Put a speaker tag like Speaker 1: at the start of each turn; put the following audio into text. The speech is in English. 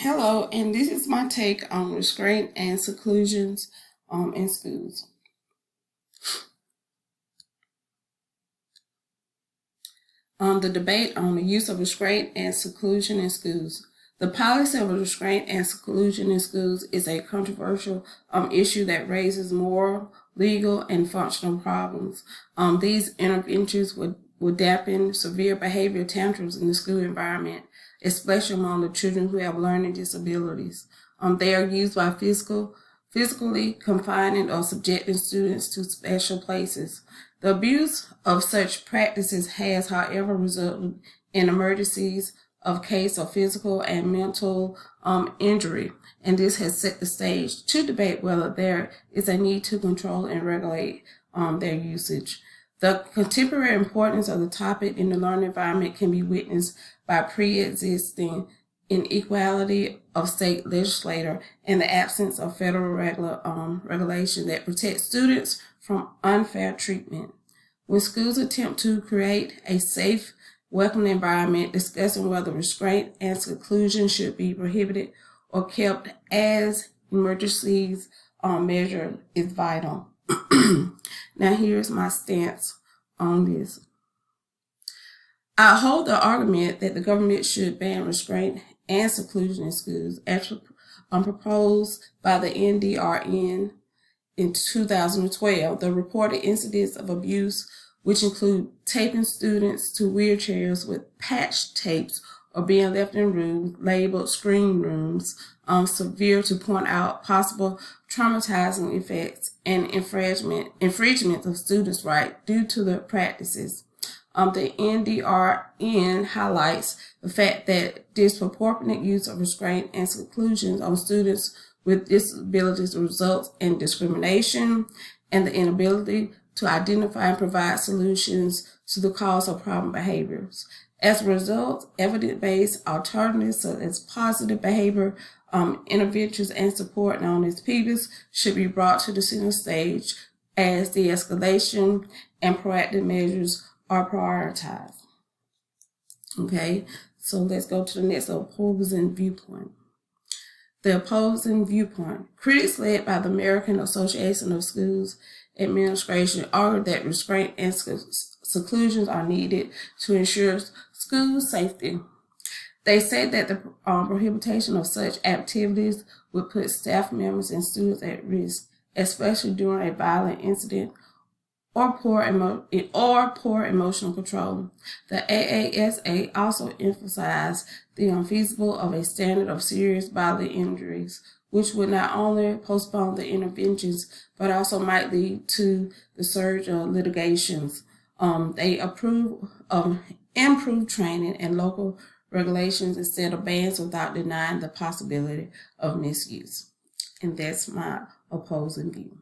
Speaker 1: Hello, and this is my take on restraint and seclusions in schools. The debate on the use of restraint and seclusion in schools. The policy of restraint and seclusion in schools is a controversial issue that raises moral, legal, and functional problems. These interventions would dampen severe behavior tantrums in the school environment, especially among the children who have learning disabilities. They are used by physically confining or subjecting students to special places. The abuse of such practices has, however, resulted in emergencies of case of physical and mental injury, and this has set the stage to debate whether there is a need to control and regulate their usage. The contemporary importance of the topic in the learning environment can be witnessed by pre-existing inequality of state legislature and the absence of federal regulation that protects students from unfair treatment. When schools attempt to create a safe, welcoming environment, discussing whether restraint and seclusion should be prohibited or kept as emergencies measure is vital. Now here's my stance on this. I hold the argument that the government should ban restraint and seclusion in schools as proposed by the NDRN in 2012. The reported incidents of abuse, which include taping students to wheelchairs with patch tapes or being left in rooms labeled screen rooms, severe to point out possible traumatizing effects and infringement of students' rights due to the practices. The NDRN highlights the fact that disproportionate use of restraint and seclusion on students with disabilities results in discrimination and the inability to identify and provide solutions to the cause of problem behaviors. As a result, evidence-based alternatives such as positive behavior interventions and support known as PBIS should be brought to the center stage as de-escalation and proactive measures are prioritized. Okay, so let's go to the next opposing viewpoint. The opposing viewpoint. Critics led by the American Association of Schools Administration argue that restraint and seclusions are needed to ensure school safety. They say that the prohibition of such activities would put staff members and students at risk, especially during a violent incident or poor emotional control. The AASA also emphasized the unfeasible of a standard of serious bodily injuries, which would not only postpone the interventions, but also might lead to the surge of litigations. They approve of improved training and local regulations instead of bans without denying the possibility of misuse. And that's my opposing view.